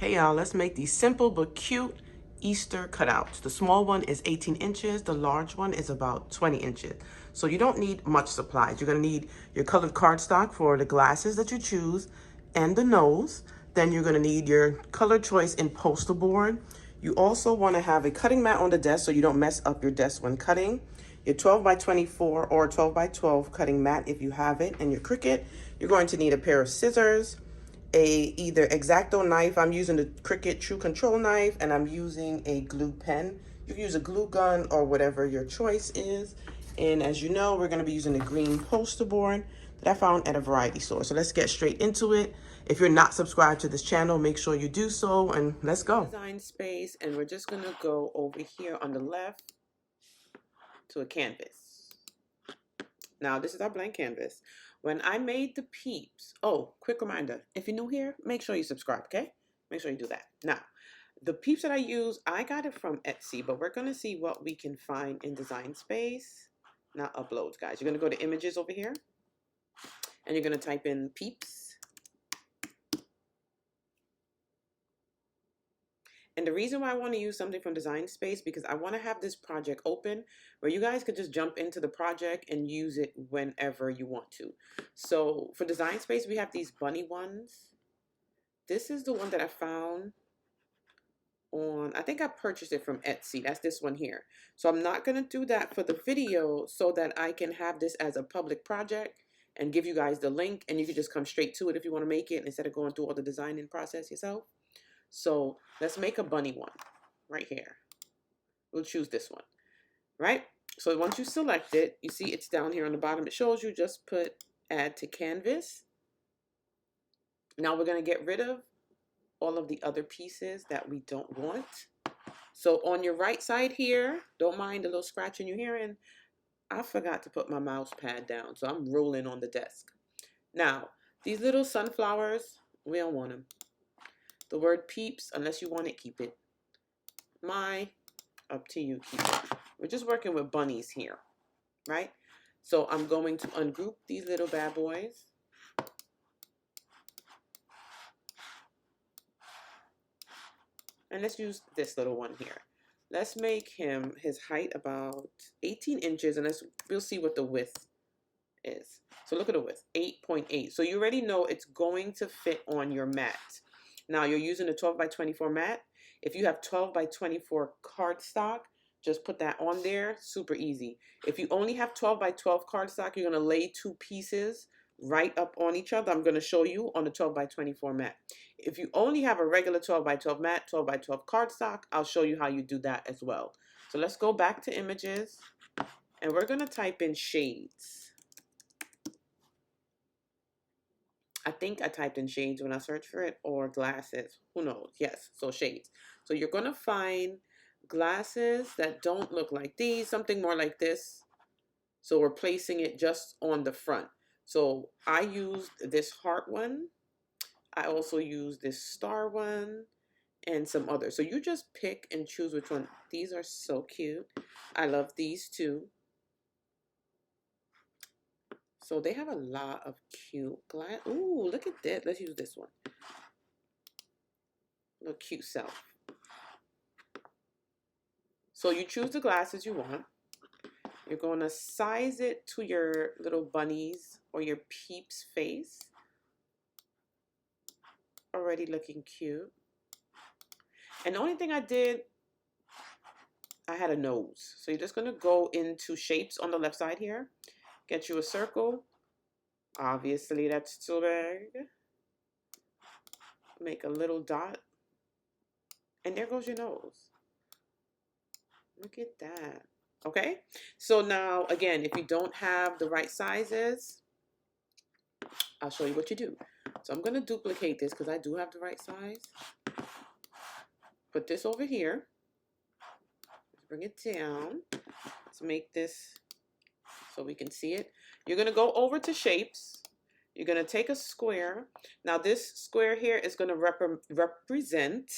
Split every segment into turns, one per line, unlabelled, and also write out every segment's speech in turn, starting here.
Hey y'all, let's make these simple but cute Easter cutouts. The small one is 18 inches, the large one is about 20 inches. So you don't need much supplies. You're gonna need your colored cardstock for the glasses that you choose and the nose. Then you're gonna need your color choice in poster board. You also wanna have a cutting mat on the desk so you don't mess up your desk when cutting. Your 12 by 24 or 12 by 12 cutting mat if you have it, and your Cricut. You're going to need a pair of scissors, a either X-Acto knife. I'm using the Cricut True Control knife, and I'm using a glue pen. You can use a glue gun or whatever your choice is. And as you know, we're going to be using the green poster board that I found at a variety store. So let's get straight into it. If you're not subscribed to this channel, make sure you do so, and let's go. Design space, and we're just going to go over here on the left to a canvas. Now, this is our blank canvas. When I made the peeps, oh, quick reminder, if you're new here, make sure you subscribe, okay? Make sure you do that. Now, the peeps that I use, I got it from Etsy, but we're going to see what we can find in Design Space. Not uploads, guys. You're going to go to images over here, and you're going to type in peeps. And the reason why I want to use something from Design Space, because I want to have this project open where you guys could just jump into the project and use it whenever you want to. So for Design Space, we have these bunny ones. This is the one that I found on, I think I purchased it from Etsy. That's this one here. So I'm not going to do that for the video so that I can have this as a public project and give you guys the link, and you can just come straight to it if you want to make it instead of going through all the designing process yourself. So let's make a bunny one right here. We'll choose this one, right? So once you select it, you see it's down here on the bottom. It shows you just put add to canvas. Now we're going to get rid of all of the other pieces that we don't want. So on your right side here, don't mind the little scratching you're hearing. I forgot to put my mouse pad down, so I'm rolling on the desk. Now, these little sunflowers, we don't want them. The word peeps, unless you want it, keep it. Up to you, keep it. We're just working with bunnies here, right? So I'm going to ungroup these little bad boys. And let's use this little one here. Let's make him his height about 18 inches, and we'll see what the width is. So look at the width, 8.8. So you already know it's going to fit on your mat. Now you're using a 12 by 24 mat. If you have 12 by 24 cardstock, just put that on there, super easy. If you only have 12 by 12 cardstock, you're gonna lay two pieces right up on each other. I'm gonna show you on the 12 by 24 mat. If you only have a regular 12 by 12 mat, 12 by 12 cardstock, I'll show you how you do that as well. So let's go back to images, and we're gonna type in shades. I think I typed in shades when I searched for it, or glasses. Who knows? Yes, so shades. So you're going to find glasses that don't look like these, something more like this. So we're placing it just on the front. So I used this heart one. I also used this star one and some others. So you just pick and choose which one. These are so cute. I love these too. So they have a lot of cute glass. Ooh, look at that. Let's use this one. Little cute self. So you choose the glasses you want. You're going to size it to your little bunny's or your peep's face. Already looking cute. And the only thing I did, I had a nose. So you're just going to go into shapes on the left side here. Get you a circle. Obviously, that's too big. Make a little dot. And there goes your nose. Look at that. Okay, so now again, if you don't have the right sizes, I'll show you what you do. So I'm going to duplicate this because I do have the right size. Put this over here. Bring it down. Let's make this so we can see it. You're going to go over to shapes. You're going to take a square. Now this square here is going to represent,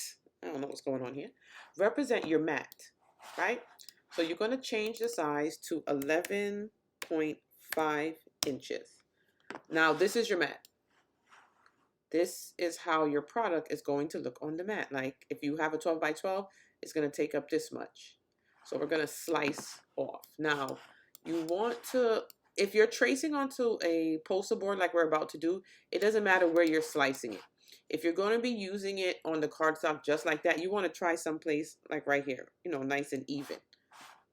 I don't know what's going on here, represent your mat, right? So you're going to change the size to 11.5 inches. Now this is your mat. This is how your product is going to look on the mat. Like if you have a 12 by 12, it's going to take up this much. So we're going to slice off. Now, you want to, if you're tracing onto a poster board like we're about to do, it doesn't matter where you're slicing it. If you're going to be using it on the cardstock just like that, you want to try someplace like right here, you know, nice and even.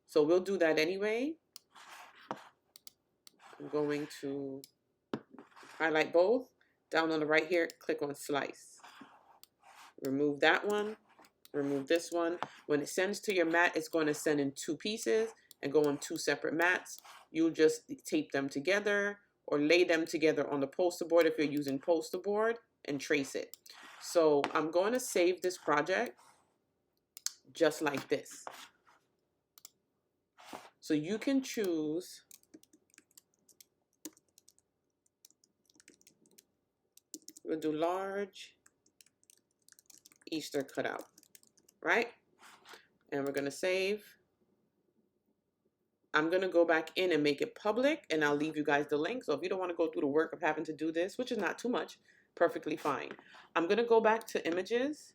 So we'll do that anyway. I'm going to highlight both. Down on the right here, click on slice. Remove that one, remove this one. When it sends to your mat, it's going to send in 2 pieces and go on 2 separate mats. You'll just tape them together or lay them together on the poster board if you're using poster board and trace it. So I'm going to save this project just like this. So you can choose we'll do large Easter cutout, right? And we're going to save. I'm going to go back in and make it public, and I'll leave you guys the link. So if you don't want to go through the work of having to do this, which is not too much, perfectly fine. I'm going to go back to images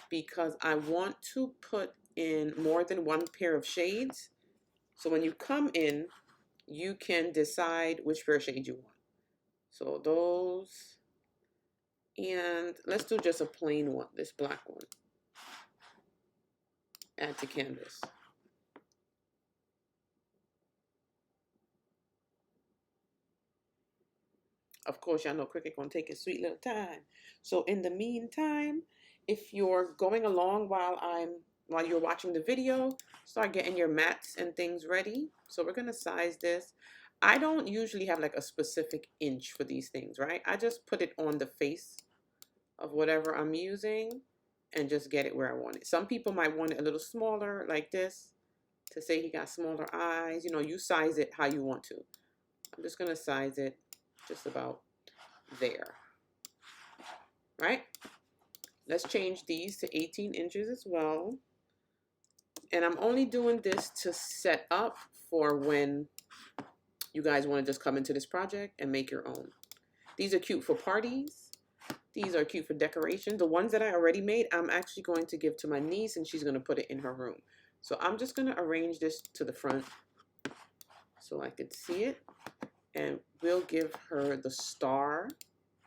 because I want to put in more than one pair of shades. So when you come in, you can decide which pair of shades you want. So those, and let's do just a plain one, this black one. Add to canvas. Of course, y'all know Cricut gonna take its sweet little time. So in the meantime, if you're going along while you're watching the video, start getting your mats and things ready. So we're gonna size this. I don't usually have like a specific inch for these things, right? I just put it on the face of whatever I'm using and just get it where I want it. Some people might want it a little smaller like this to say he got smaller eyes. You know, you size it how you want to. I'm just gonna size it just about there, right? Let's change these to 18 inches as well. And I'm only doing this to set up for when you guys want to just come into this project and make your own. These are cute for parties. These are cute for decoration. The ones that I already made, I'm actually going to give to my niece and she's going to put it in her room. So I'm just going to arrange this to the front so I could see it. And we'll give her the star.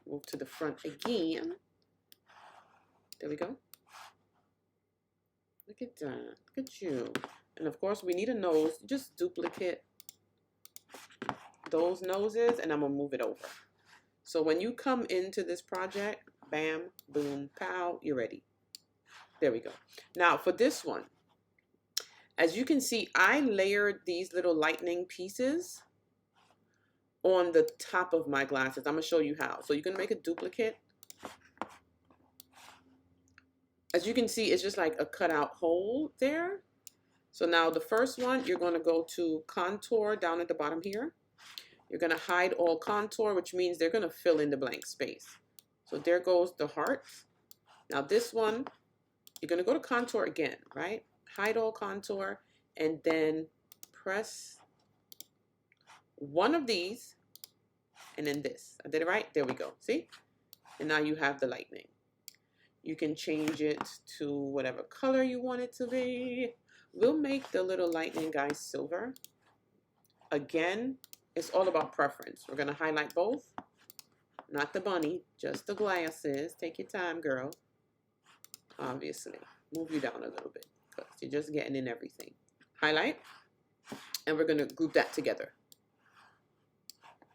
Move to the front again. There we go. Look at that. Look at you. And of course, we need a nose. Just duplicate those noses, and I'm going to move it over. So when you come into this project, bam, boom, pow, you're ready. There we go. Now for this one, as you can see, I layered these little lightning pieces on the top of my glasses. I'm going to show you how. So you're going to make a duplicate. As you can see, it's just like a cutout hole there. So now the first one, you're going to go to contour down at the bottom here. You're going to hide all contour, which means they're going to fill in the blank space. So there goes the hearts. Now this one, you're going to go to contour again, right? Hide all contour and then press one of these and then this. I did it right? There we go. See? And now you have the lightning. You can change it to whatever color you want it to be. We'll make the little lightning guy silver. Again, it's all about preference. We're going to highlight both. Not the bunny, just the glasses. Take your time, girl. Obviously. Move you down a little bit because you're just getting in everything. Highlight. And we're going to group that together.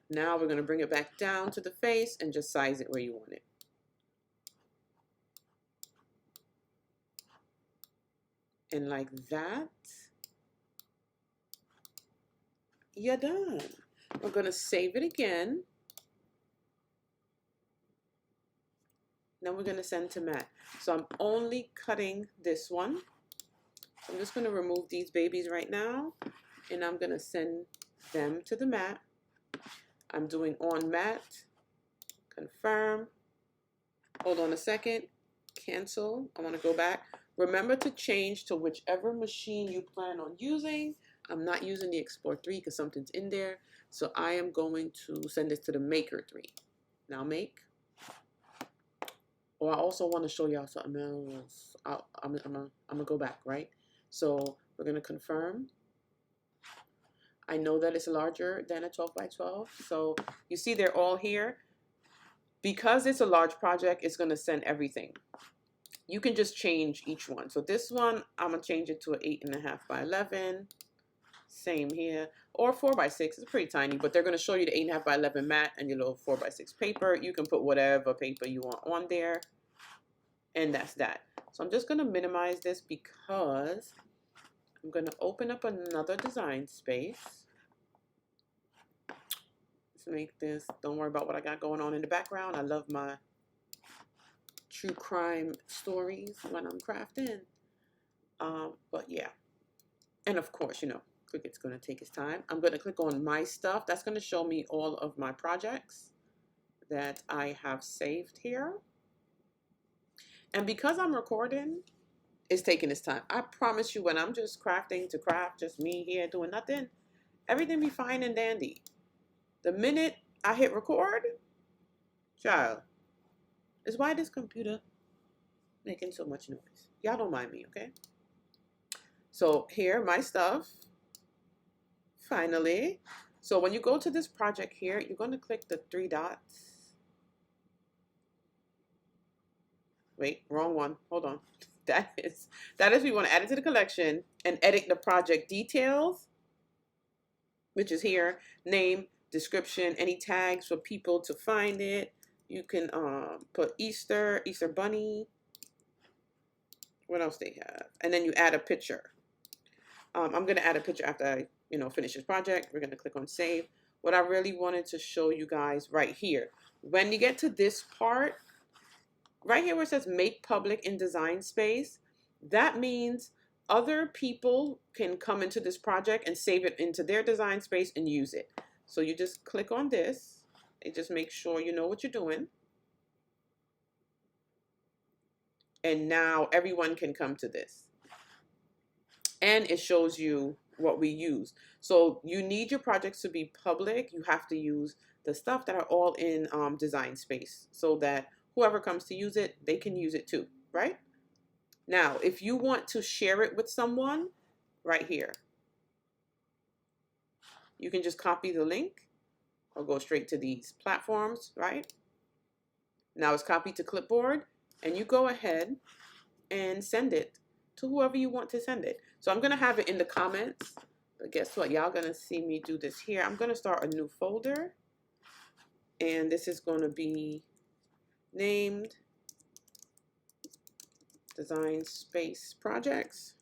Now we're going to bring it back down to the face and just size it where you want it. And like that, you're done. We're going to save it again. Now we're going to send to mat. So I'm only cutting this one. So I'm just going to remove these babies right now. And I'm going to send them to the mat. I'm doing on mat. Confirm. Hold on a second. Cancel. I want to go back. Remember to change to whichever machine you plan on using. I'm not using the Explore 3 because something's in there. So I am going to send this to the Maker 3. Now make. Oh, I also want to show y'all something else. I'm gonna go back, right? So we're gonna confirm. I know that it's larger than a 12 by 12. So you see they're all here. Because it's a large project, it's gonna send everything. You can just change each one. So this one, I'm gonna change it to an 8.5 by 11. Same here. Or 4 by 6. It's pretty tiny, but they're gonna show you the 8.5 by 11 mat and your little 4 by 6 paper. You can put whatever paper you want on there. And that's that. So I'm just gonna minimize this because I'm gonna open up another design space. Let's make this, don't worry about what I got going on in the background. I love my true crime stories when I'm crafting. But yeah. And of course, you know, Cricut's gonna take its time. I'm gonna click on my stuff. That's gonna show me all of my projects that I have saved here. And because I'm recording, it's taking its time. I promise you, when I'm just crafting to craft, just me here doing nothing, everything be fine and dandy. The minute I hit record, child, is why this computer making so much noise. Y'all don't mind me, okay? So here, my stuff, finally. So when you go to this project here, you're gonna click the 3 dots. Wait, wrong one, hold on. That is we want to add it to the collection and edit the project details, which is here, name, description, any tags for people to find it. You can put Easter bunny. What else they have? And then you add a picture. I'm gonna add a picture after I, you know, finish this project. We're gonna click on save. What I really wanted to show you guys right here, when you get to this part, right here where it says make public in design space, that means other people can come into this project and save it into their design space and use it. So you just click on this and just make sure you know what you're doing. And now everyone can come to this. And it shows you what we use. So you need your projects to be public. You have to use the stuff that are all in design space so that whoever comes to use it, they can use it too, right? Now, if you want to share it with someone, right here, you can just copy the link or go straight to these platforms, right? Now it's copied to clipboard and you go ahead and send it to whoever you want to send it. So I'm gonna have it in the comments, but guess what? Y'all gonna see me do this here. I'm gonna start a new folder and this is gonna be named Design Space Projects.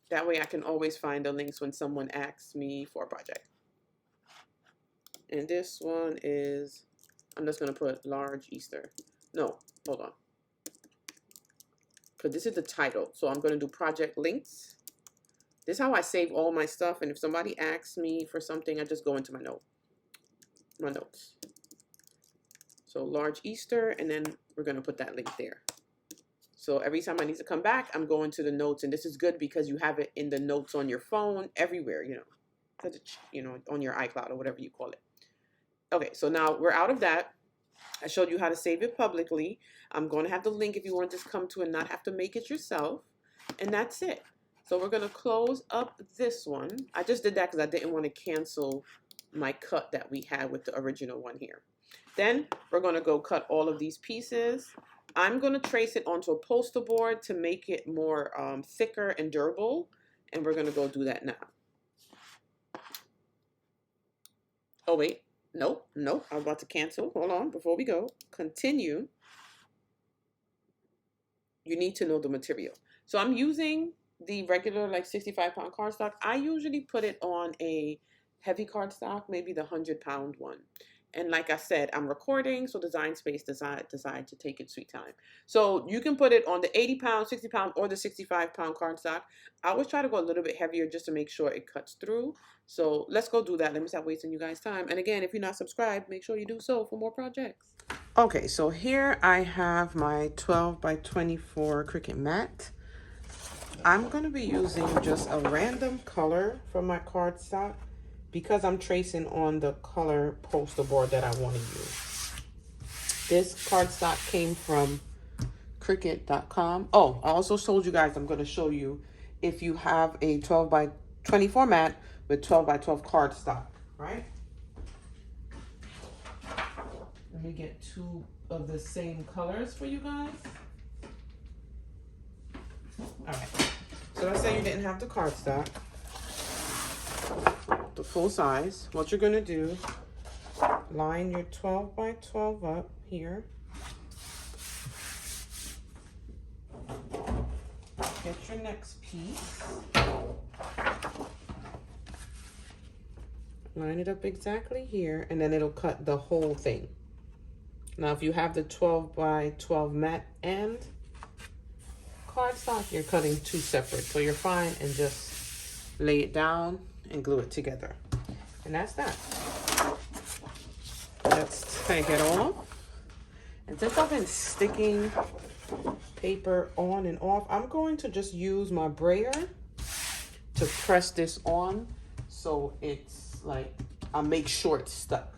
That way I can always find the links when someone asks me for a project. And this one is, I'm just gonna put large Easter. No, hold on. Because this is the title. So I'm gonna do project links. This is how I save all my stuff. And if somebody asks me for something, I just go into my notes. So large Easter, and then we're gonna put that link there. So every time I need to come back, I'm going to the notes, and this is good because you have it in the notes on your phone, everywhere, you know, on your iCloud or whatever you call it. Okay, so now we're out of that. I showed you how to save it publicly. I'm going to have the link if you want to just come to and not have to make it yourself, and that's it. So we're going to close up this one. I just did that because I didn't want to cancel my cut that we had with the original one here. Then we're going to go cut all of these pieces. I'm going to trace it onto a poster board to make it more thicker and durable. And we're going to go do that now. Oh, wait. Nope. I'm about to cancel. Hold on. Before we go, continue. You need to know the material. So I'm using the regular like 65-pound cardstock. I usually put it on a heavy cardstock, maybe the 100-pound one. And like I said, I'm recording, so Design Space decided to take its sweet time. So you can put it on the 80-pound, 60-pound, or the 65-pound cardstock. I always try to go a little bit heavier just to make sure it cuts through. So let's go do that. Let me stop wasting you guys' time. And again, if you're not subscribed, make sure you do so for more projects. Okay, so here I have my 12 by 24 Cricut mat. I'm going to be using just a random color for my cardstock, because I'm tracing on the color poster board that I want to use. This cardstock came from Cricut.com. Oh, I also told you guys I'm going to show you if you have a 12 by 24 mat with 12 by 12 cardstock, right? Let me get 2 of the same colors for you guys. All right. So let's say you didn't have the cardstock, the full size. What you're going to do, line your 12 by 12 up here. Get your next piece. Line it up exactly here, and then it'll cut the whole thing. Now, if you have the 12 by 12 mat and cardstock, you're cutting 2 separate. So you're fine, and just lay it down and glue it together. And that's that. Let's take it off. And since I've been sticking paper on and off, I'm going to just use my brayer to press this on so it's like, I'll make sure it's stuck.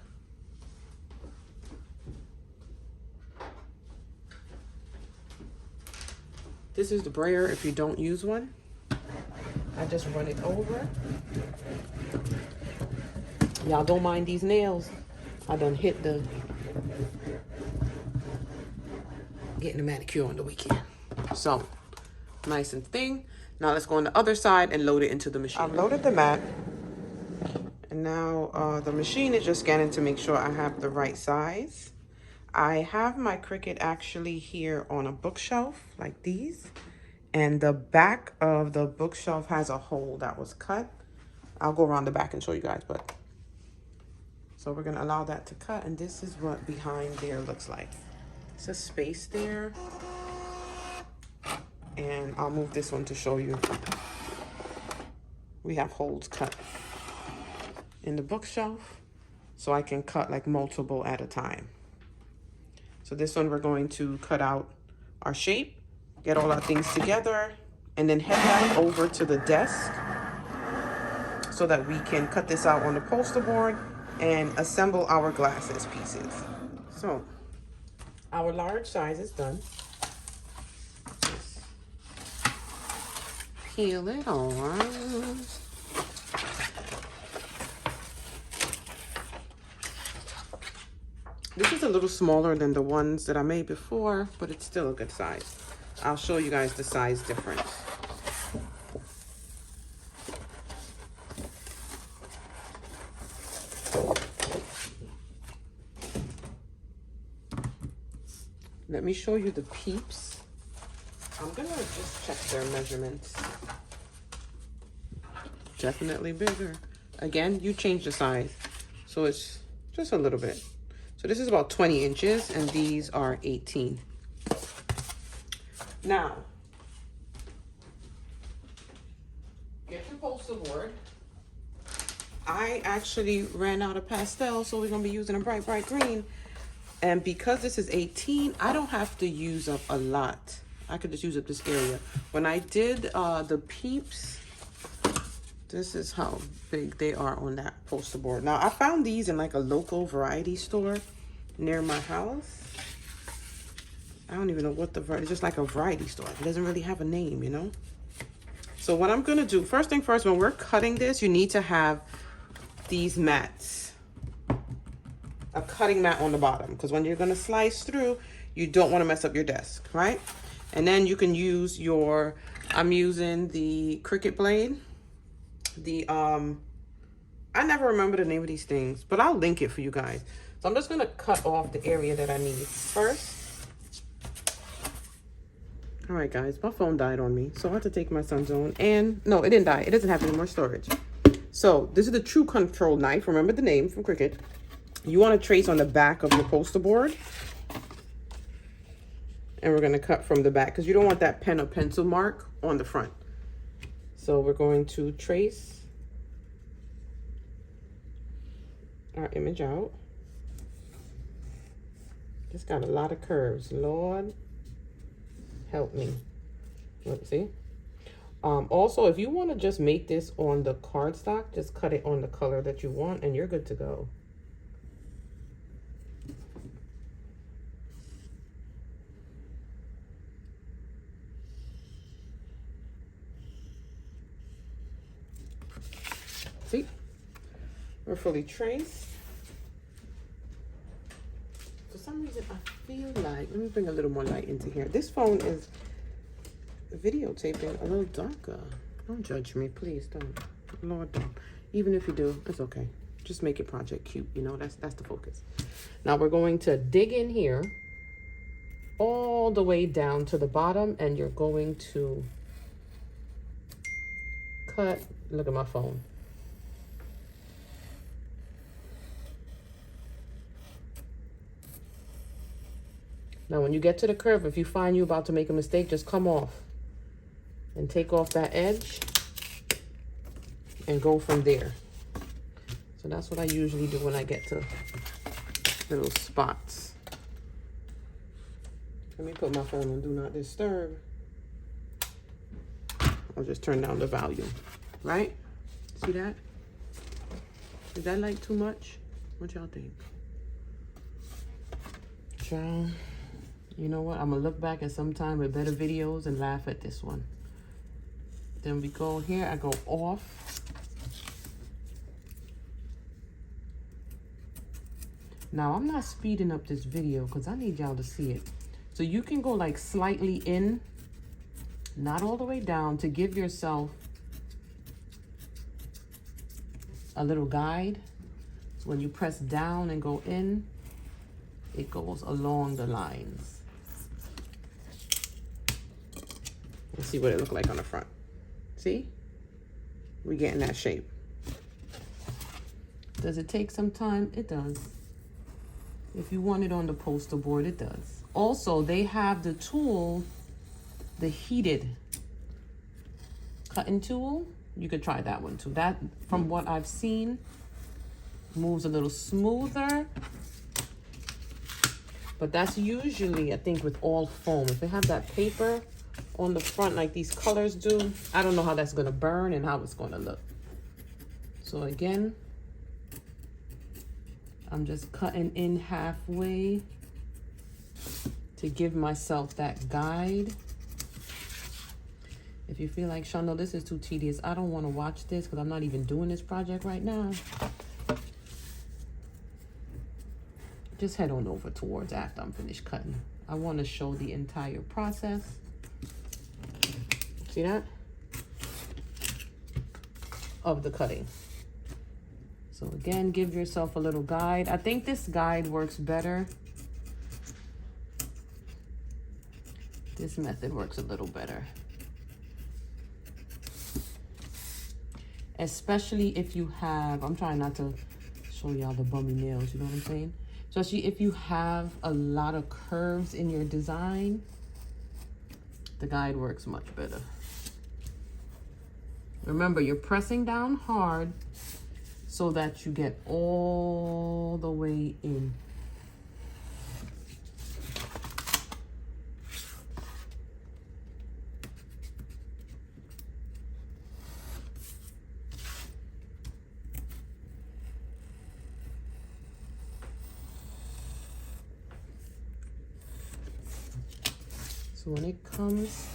This is the brayer if you don't use one. I just run it over. Y'all don't mind these nails. I done hit the getting a manicure on the weekend. So nice and thin. Now let's go on the other side and load it into the machine. I've loaded the mat, and now the machine is just scanning to make sure I have the right size. I have my Cricut actually here on a bookshelf like these, and the back of the bookshelf has a hole that was cut. I'll go around the back and show you guys, but so we're gonna allow that to cut, and this is what behind there looks like. It's a space there, and I'll move this one to show you. We have holes cut in the bookshelf, so I can cut like multiple at a time. So this one, we're going to cut out our shape, get all our things together, and then head back over to the desk so that we can cut this out on the poster board and assemble our glasses pieces. So our large size is done. Just peel it off. This is a little smaller than the ones that I made before, but it's still a good size. I'll show you guys the size difference. Let me show you the peeps. I'm gonna just check their measurements. Definitely bigger. Again, you change the size, so it's just a little bit. So this is about 20 inches, and these are 18. Now, get your poster board. I actually ran out of pastel, so we're gonna be using a bright, bright green. And because this is 18, I don't have to use up a lot. I could just use up this area. When I did the peeps, this is how big they are on that poster board. Now, I found these in like a local variety store near my house. I don't even know what the variety, it's just like a variety store. It doesn't really have a name, you know? So what I'm gonna do, first thing first, when we're cutting this, you need to have these mats, a cutting mat on the bottom, because when you're gonna slice through, you don't wanna mess up your desk, right? And then you can use your, I'm using the Cricut blade. I never remember the name of these things, but I'll link it for you guys. So I'm just gonna cut off the area that I need first. All right, guys, my phone died on me, so I have to take my son's own. And no, it didn't die. It doesn't have any more storage. So this is the True Control knife. Remember the name from Cricut. You want to trace on the back of your poster board. And we're going to cut from the back because you don't want that pen or pencil mark on the front. So we're going to trace our image out. It's got a lot of curves. Lord, help me. Let's see. Also, if you want to just make this on the cardstock, just cut it on the color that you want and you're good to go. carefully trace. For some reason, I feel like, let me bring a little more light into here. This phone is videotaping a little darker. Don't judge me, please don't. Lord, don't. Even if you do, it's okay. Just make your project cute, you know, that's the focus. Now we're going to dig in here all the way down to the bottom, and you're going to cut, look at my phone. Now, when you get to the curve, if you find you're about to make a mistake, just come off and take off that edge and go from there. So that's what I usually do when I get to little spots. Let me put my phone on Do Not Disturb. I'll just turn down the volume, right? See that? Is that like too much? What y'all think? Child. You know what? I'm gonna look back at some time with better videos and laugh at this one. Then we go here, I go off. Now I'm not speeding up this video because I need y'all to see it. So you can go like slightly in, not all the way down, to give yourself a little guide. So when you press down and go in, it goes along the lines. Let's see what it looked like on the front. See? We're getting that shape. Does it take some time? It does. If you want it on the poster board, it does. Also, they have the tool, the heated cutting tool. You could try that one too. That, from what I've seen, moves a little smoother. But that's usually, I think, with all foam. If they have that paper on the front like these colors do, I don't know how that's gonna burn and how it's gonna look. So again, I'm just cutting in halfway to give myself that guide. If you feel like, Shonda, this is too tedious, I don't want to watch this because I'm not even doing this project right now, just head on over towards after I'm finished cutting. I want to show the entire process. See that? Of the cutting. So again, give yourself a little guide. I think this guide works better. This method works a little better. Especially if you have, I'm trying not to show y'all the bummy nails, you know what I'm saying? Especially if you have a lot of curves in your design, the guide works much better. Remember, you're pressing down hard so that you get all the way in. So when it comes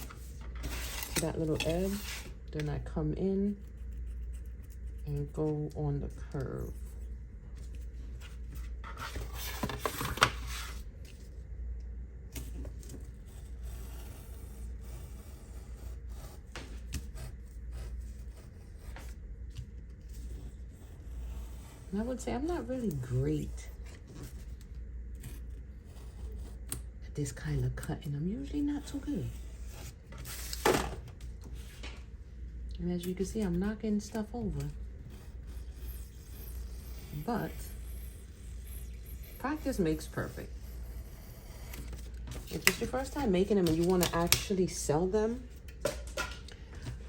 to that little edge, then I come in and go on the curve. And I would say I'm not really great at this kind of cutting. I'm usually not too good. And as you can see, I'm knocking stuff over. But practice makes perfect. If it's your first time making them and you want to actually sell them,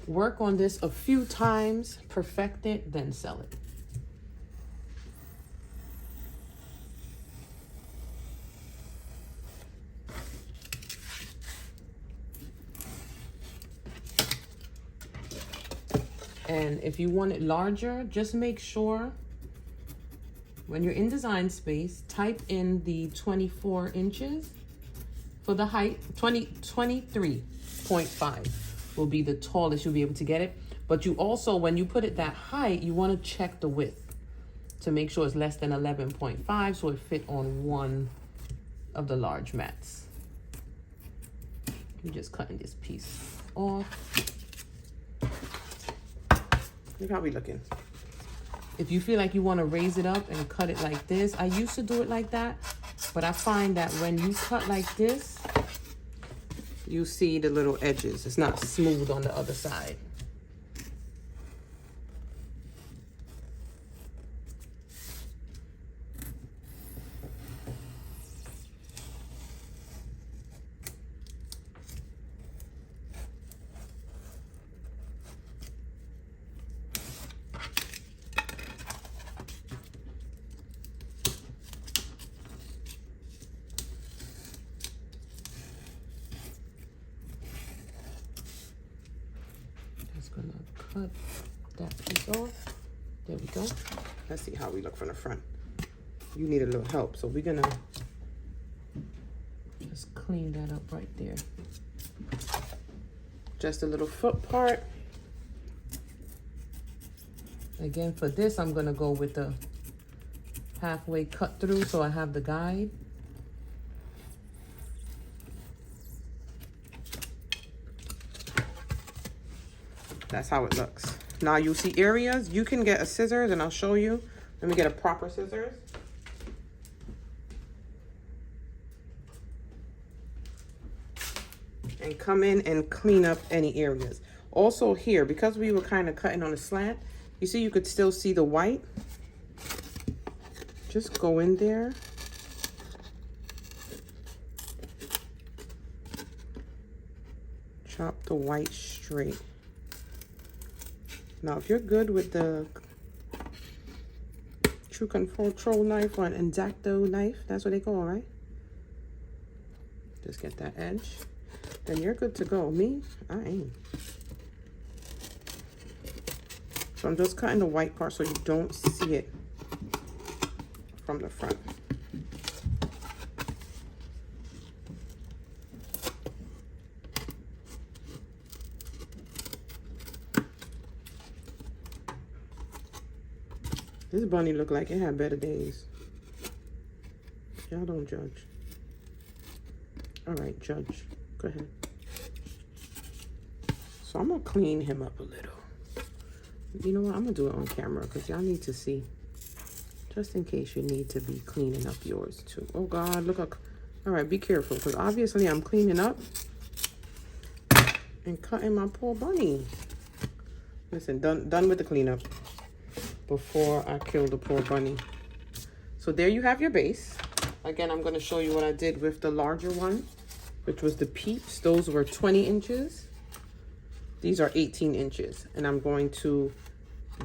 work on this a few times, perfect it, then sell it. And if you want it larger, just make sure when you're in design space, type in the 24 inches for the height. 23.5 will be the tallest you'll be able to get it. But you also, when you put it that height, you want to check the width to make sure it's less than 11.5 so it fit on one of the large mats. I'm just cutting this piece off. Look how we looking. If you feel like you want to raise it up and cut it like this, I used to do it like that, but I find that when you cut like this, you see the little edges. It's not smooth on the other side. Gonna cut that piece off. There we go. Let's see how we look from the front. You need a little help, so we're gonna just clean that up right there. Just a little foot part. Again, for this, I'm gonna go with the halfway cut through so I have the guide. That's how it looks. Now you see areas, you can get a scissors and I'll show you. Let me get a proper scissors. And come in and clean up any areas. Also here, because we were kind of cutting on a slant, you see you could still see the white. Just go in there. Chop the white straight. Now, if you're good with the True Control knife or an X-Acto knife, that's what they call, right? Just get that edge. Then you're good to go. Me, I ain't. So I'm just cutting the white part so you don't see it from the front. This bunny looked like it had better days. Y'all don't judge. All right, judge. Go ahead. So I'm gonna clean him up a little. You know what? I'm gonna do it on camera because y'all need to see. Just in case you need to be cleaning up yours too. Oh God, look up. All right, be careful because obviously I'm cleaning up and cutting my poor bunny. Listen, done with the cleanup before I kill the poor bunny. So there you have your base. Again, I'm going to show you what I did with the larger one, which was the peeps. Those were 20 inches. These are 18 inches. And I'm going to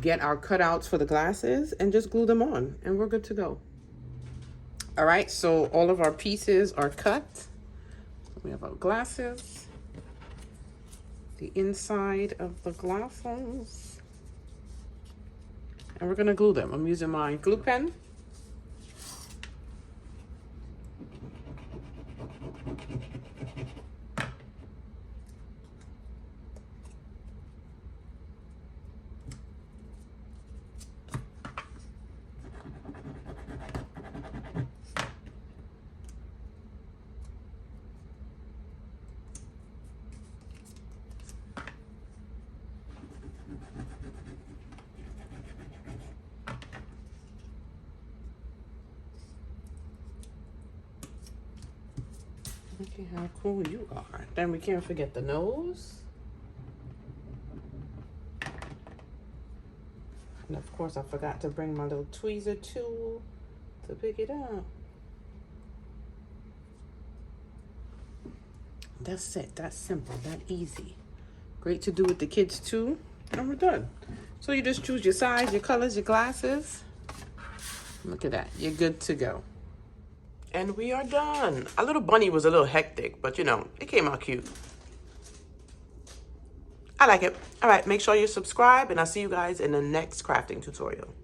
get our cutouts for the glasses and just glue them on. And we're good to go. All right, so all of our pieces are cut. We have our glasses. The inside of the glasses. And we're gonna glue them. I'm using my glue pen. Look at how cool you are. Then we can't forget the nose. And of course, I forgot to bring my little tweezer tool to pick it up. That's it. That's simple. That easy. Great to do with the kids too. And we're done. So you just choose your size, your colors, your glasses. Look at that. You're good to go. And we are done. Our little bunny was a little hectic, but you know, it came out cute. I like it. All right, make sure you subscribe, and I'll see you guys in the next crafting tutorial.